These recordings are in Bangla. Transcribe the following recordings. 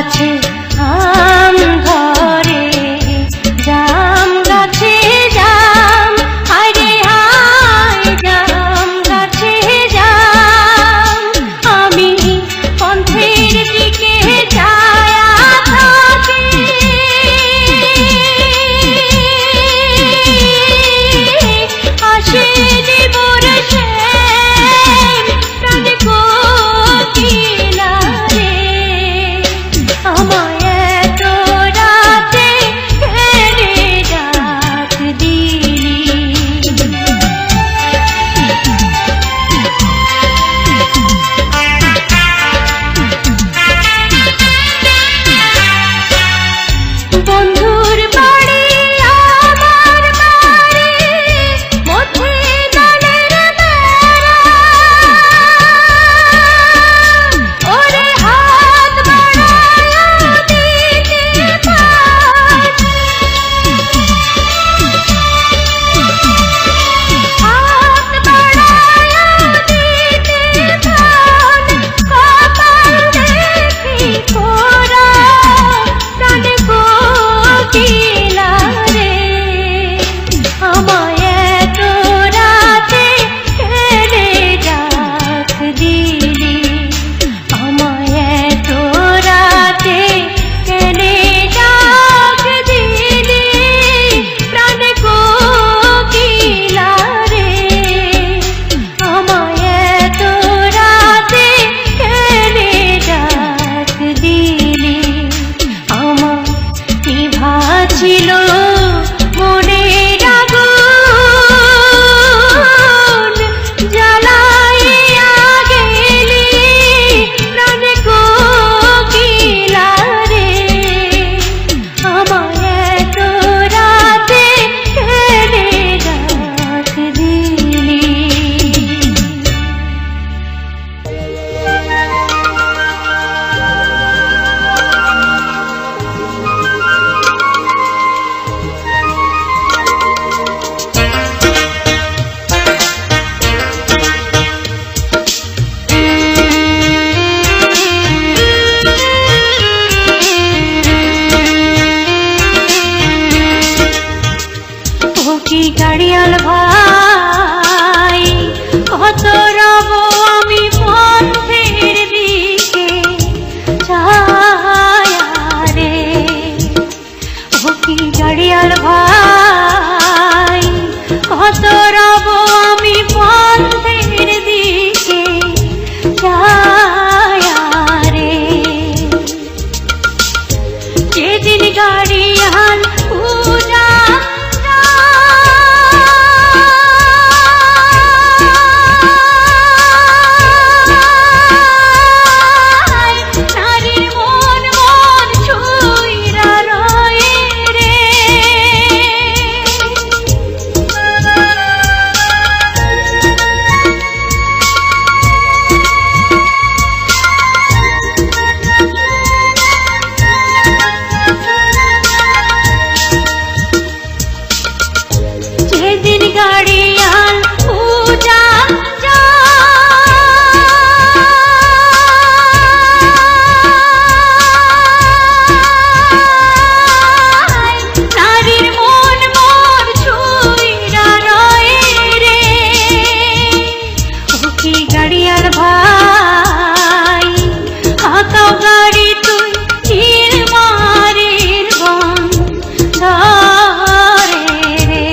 গাছে আম ধরে, জাম গাছে জাম, আরে হায় জাম গাছে জাম। আমি পন্থের দিকে যায়া থাকি, আসে জীবর শ্যাম প্রাণ কোকিলা রে। আমায় এত রাতে কেড়ে ডাক দিলি। বন্ধুর বাড়ি আমার বাড়ি, মধ্যে গানের মেলা। ওরে হাত বাড়ায়া দিতে পার, হাত বাড়ায়া দিতে পার। কপাল দেখি পোড়া, প্রাণ কোকিলা রে। আমায় এত রাতে কেড়ে ডাক দিলি। আমায় এত রাতে কেড়ে ডাক দিলি, প্রাণ কোকিলা রে। আমায় এত রাতে কেড়ে ডাক দিলি। আমার নিভা ছিল মনের আগুন, জ্বালাইয়া গেলি প্রাণ কোকিলা রে। আমায় এত রাতে কেড়ে ডাক দিলি। ও কি গাড়িয়াল ভাই, কত রব আমি পথের দিকে ছায়া রে। ও কি গাড়িয়াল ভাই, কত রব আমি পথের দিকে ছায়া রে। যেদিন গাড়িয়াল উড়ান যায়, নারীর মন মন ছুঁইরা রয়ে রে। যেদিন গাড়িয়াল উড়ান যায়, নারীর মন মন ছুঁইরা রয়ে রে। ও কি গাড়িয়াল ভাই, আঁকাও গাড়ি তুই চিরমারির বন ধরে রে।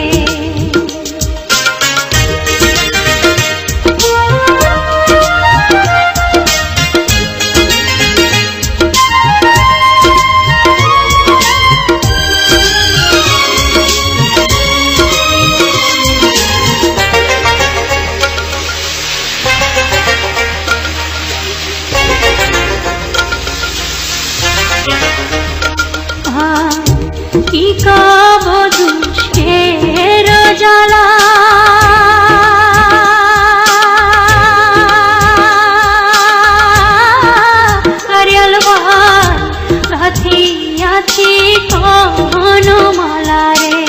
কি কব দুষ্টের জ্বালা, গাড়িয়াল ভাই গাথিয়াছি কোন মালা রে।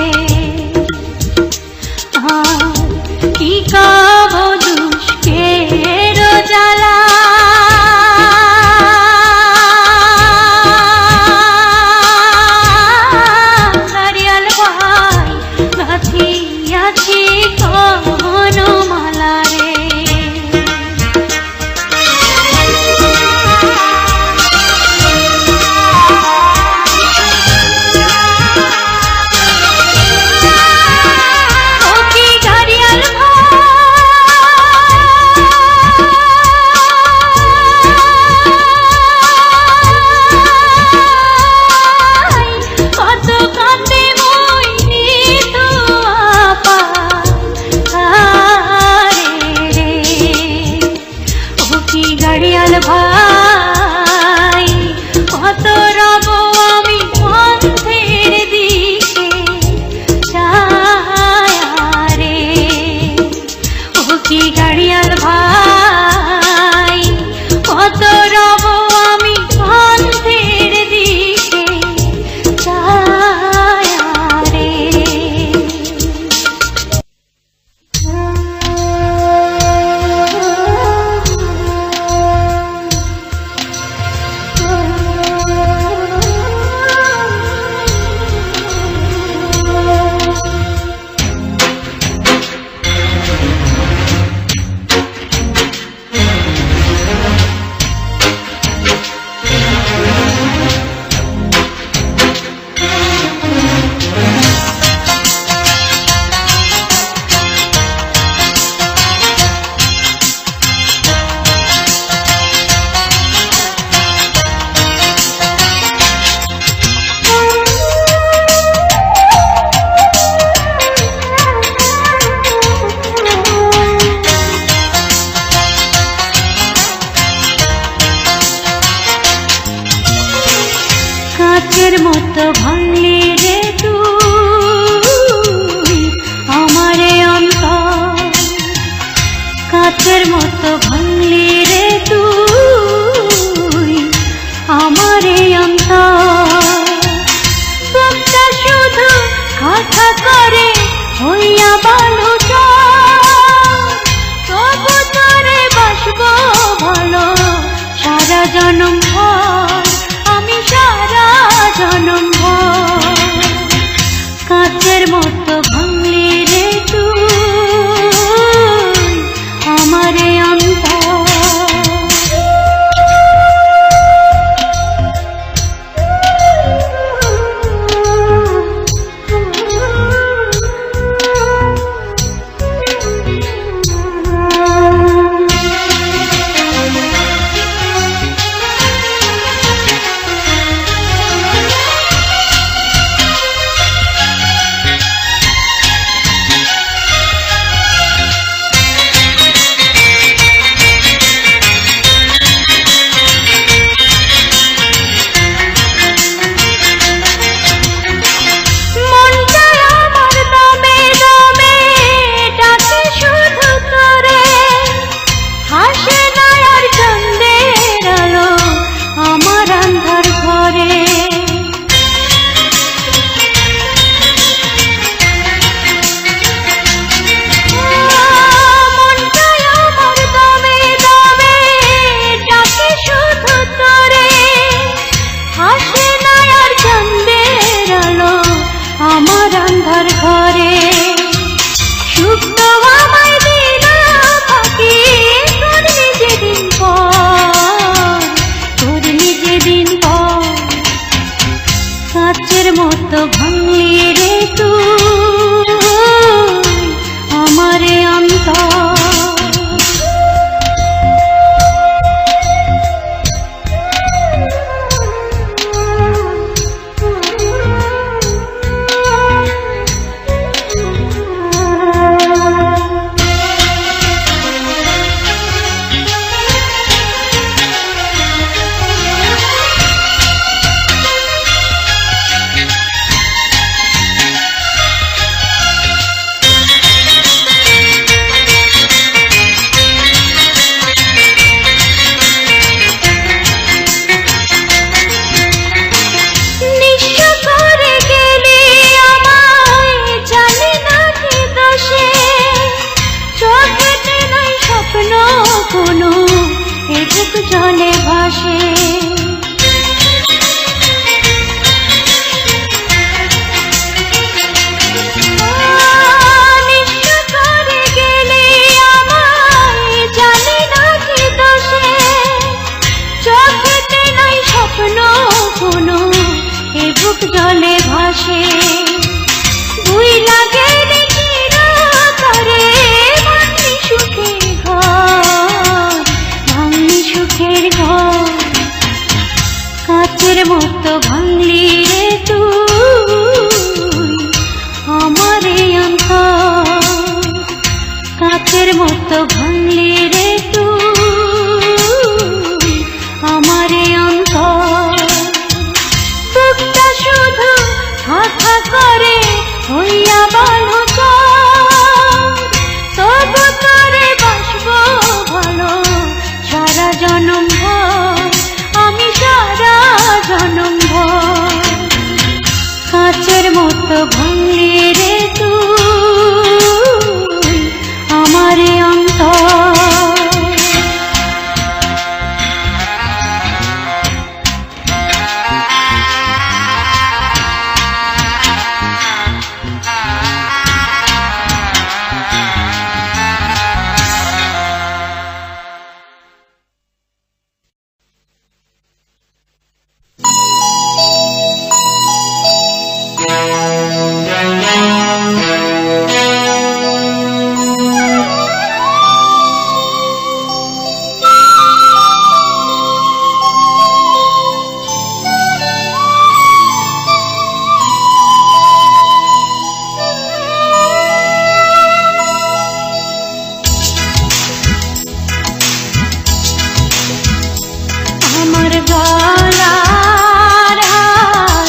কি কব দুষ্টের জ্বালা, কাচের মতো ভাঙলি রে তুই আমারে অন্তর, কাচের মতো ভাঙলি রে তুই আমারে অন্তর। বুকটা শুধু কথা করে হইয়া বালুচর, তবু তোরে বাসবো ভালো সারা জনম ভর, আমি সারা জনম ভর। কাচের মতো ভাঙলি রে তুই আমারে অন্তর। কাচের মতো ভাঙলি রে তুই আমারে অন্তর। জলে ভাসে নিঃস্ব করে গেলে আমায় জানি না কি দোষে, চোখেতে নাই স্বপ্ন কোনো এ বুক জলে ভাসে। দুই লাগে করে ভাঙলি সুখের ঘর, ভাঙলি সুখের ঘর। কাচের মতো ভাঙলি রে তুই আমারে অন্তর, কাচের মতো ভাঙলি রে তুই আমারে অন্তর। বুকটা শুধু কথা করে হইয়া বালুচর, তবু তোরে বাসবো ভালো সারা জনম ভর, আমি সারা জনম ভর। কাচের মতো ভাঙলি রে তুই আমারে অন্তর। আমার গলার হার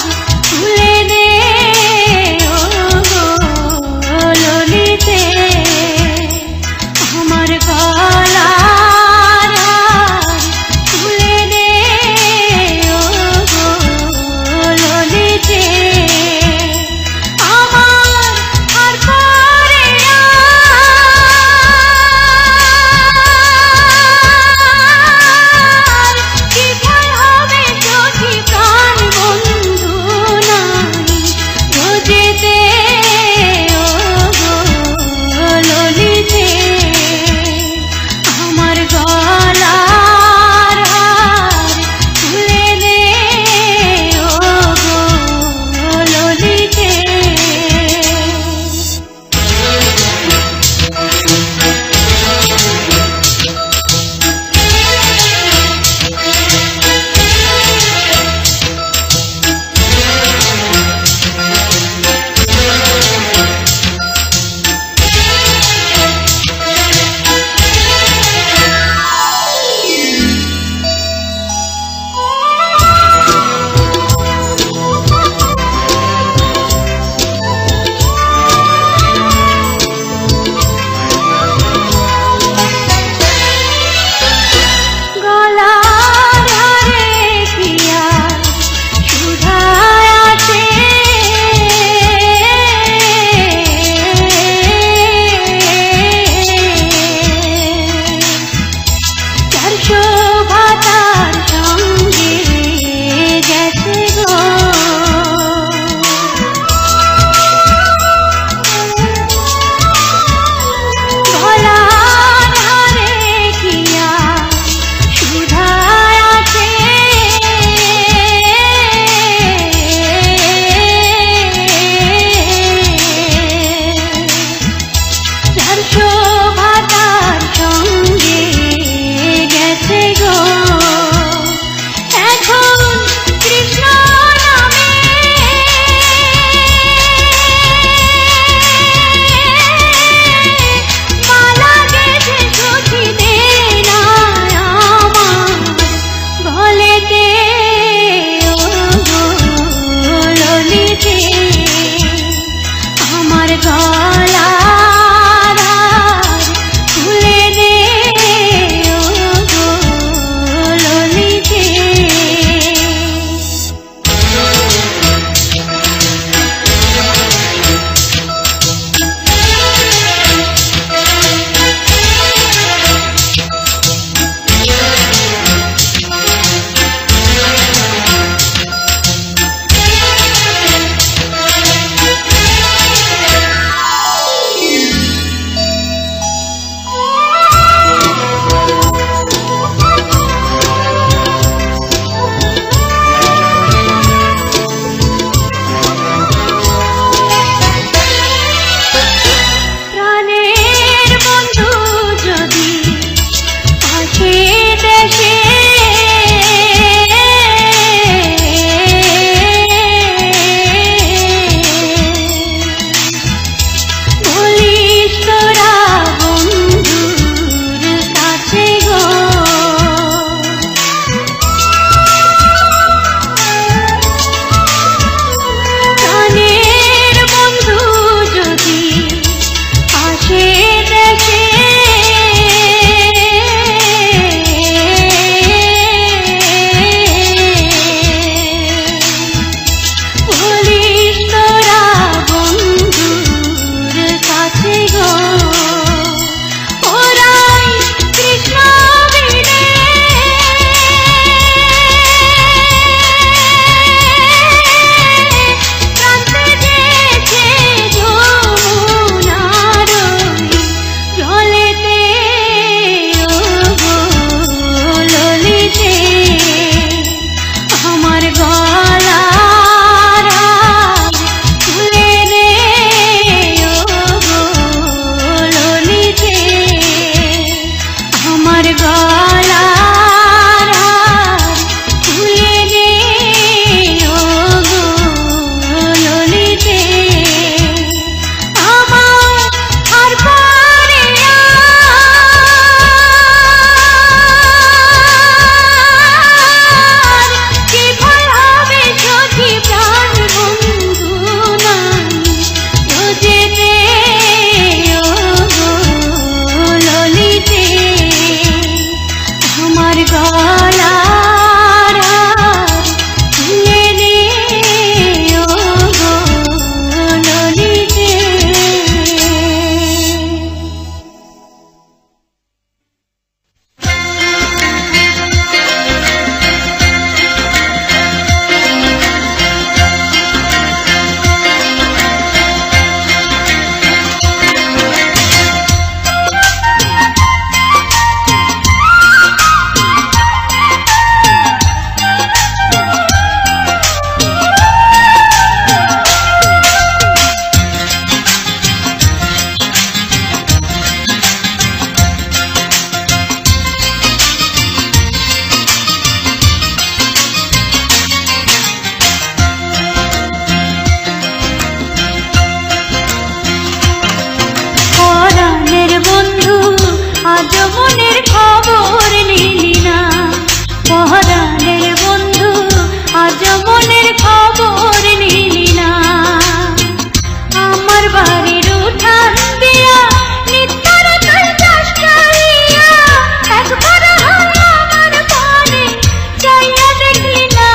দেখলি না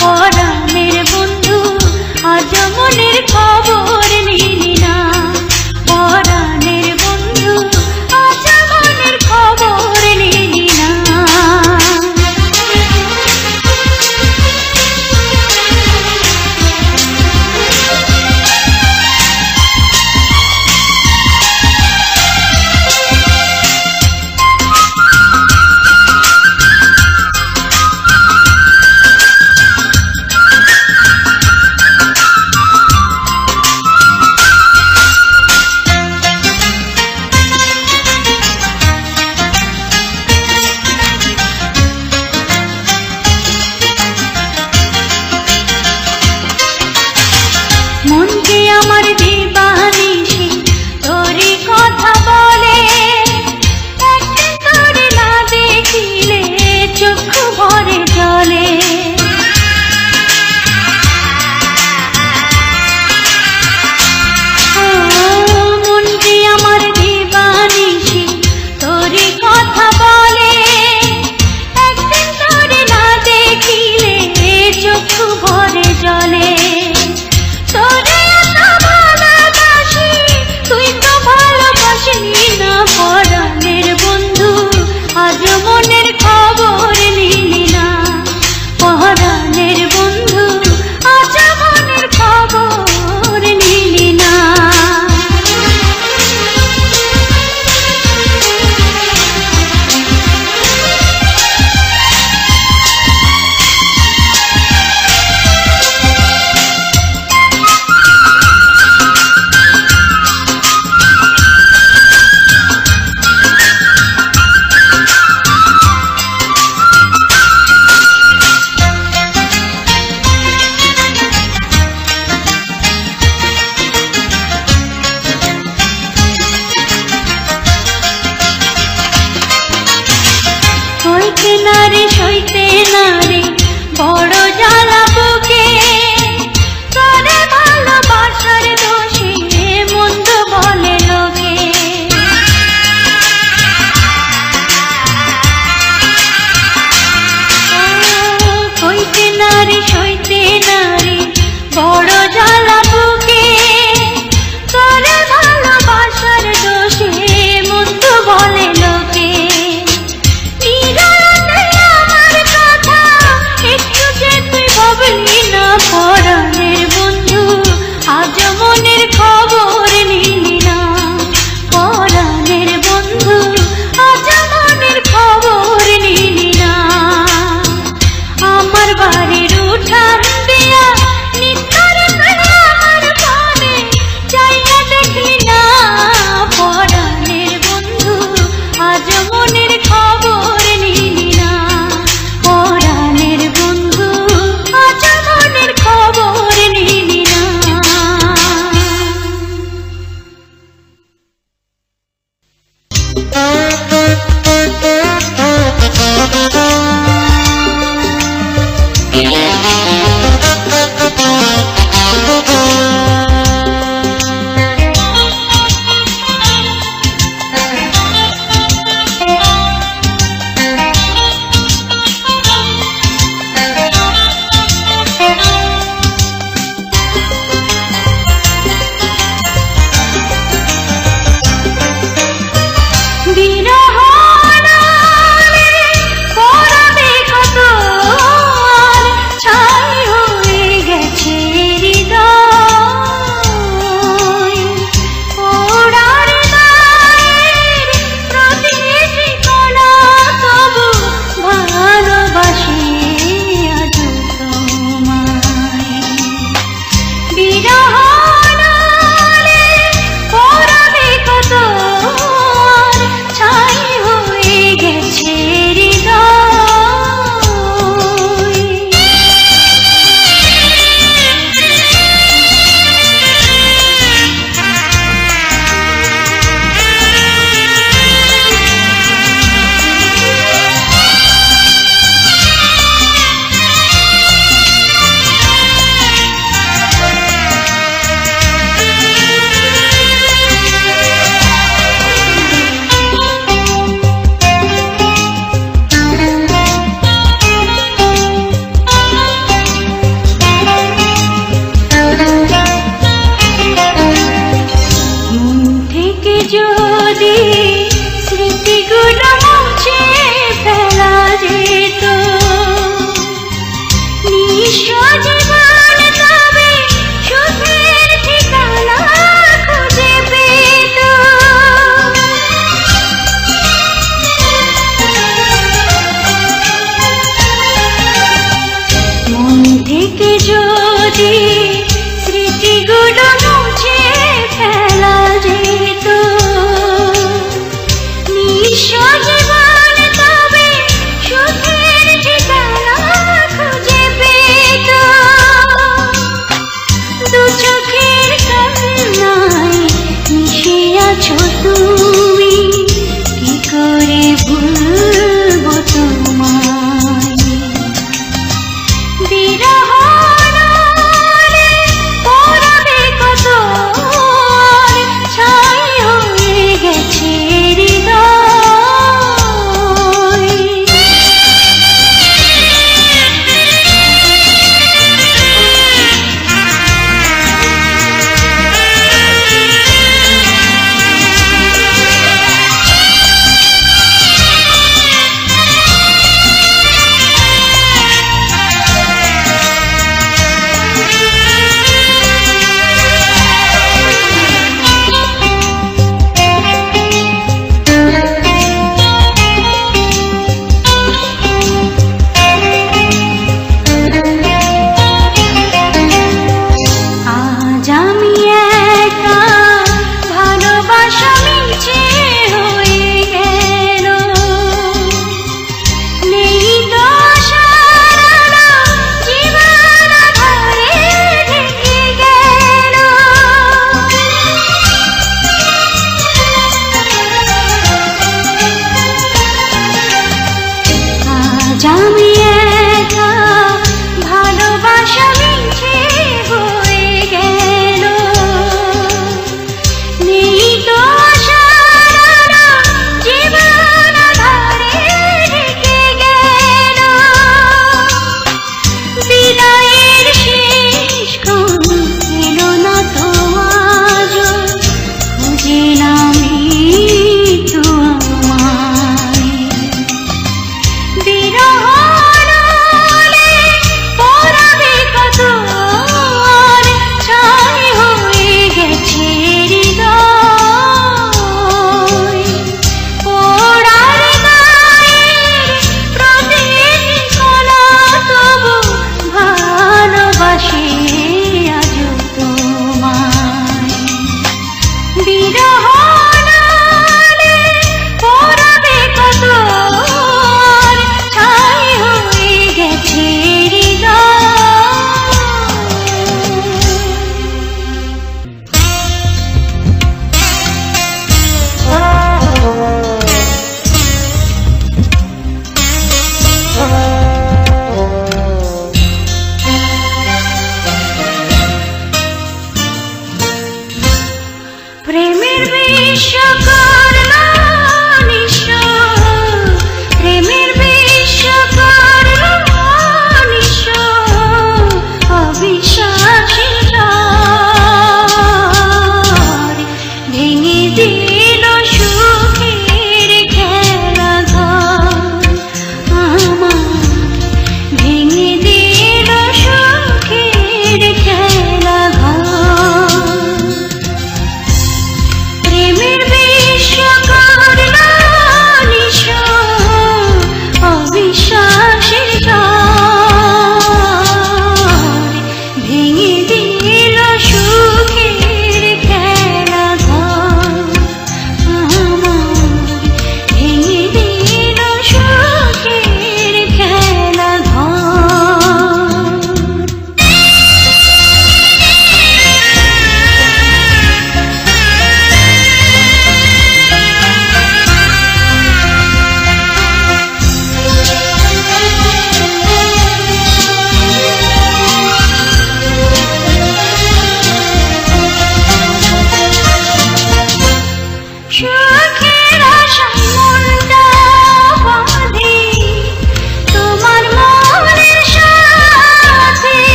পরাণের বন্ধু আজ মনের খবর নিলি না পরাণের বন্ধু আজ মনের খবর নিলি না মনকে আমার দিবানিশি তোরই কথা বলে একদিন তোরে না দেখিলে চক্ষু ভরে জলে মনকে আমার দিবানিশি তোরই কথা বলে একদিন তোরে না দেখিলে চক্ষু ভরে জলে তোরে এত ভালোবাসি তুই তো ভালোবাসিনি না পরাণের বন্ধু আজ মনের খবর নিলি না পরাণের বন্ধু আজ মনের খবর নিলি না সইতে না রে সইতে না রে বড় জ্বালা বুকে তোরে ভালোবাসার দোষে মন্দ বলে লোকে সইতে না রে সইতে না রে বড় জ্বালা বুকে তোরে ভালোবাসার দোষে মন্দ বলে লোকে পরাণের বন্ধু আজ মনের খবর নিলি না পরাণের বন্ধু আজ মনের খবর নিলি না আমার বাড়ির উঠান দিয়া নিত্তর আমার পানে চাইয়া দেখলি না পরাণের বন্ধু আজ মনের খবর নিলি না পরাণের বন্ধু আজ মনের খবর নিলি না বিরহ নালে পরাবে কত আর ছাই জীবন তবে সুখের ঠিকানা খুঁজে পেত। মন থেকে যদি স্মৃতিগুলো মুছে ফেলা যেত, নিঃস্ব জীবন তবে সুখের ঠিকানা খুঁজে পেত।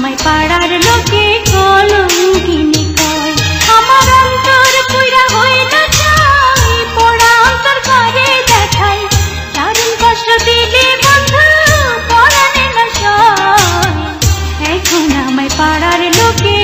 আমায় পাড়ার লোকে কলঙ্কিনী কয়। আমার অন্তর পুরা হয়ে না যায়, পোড়া অন্তর করে দেখায়। দারুণ কষ্ট দিলে বন্ধু পরাণে না সয়, এখন আমায় পাড়ার লোকে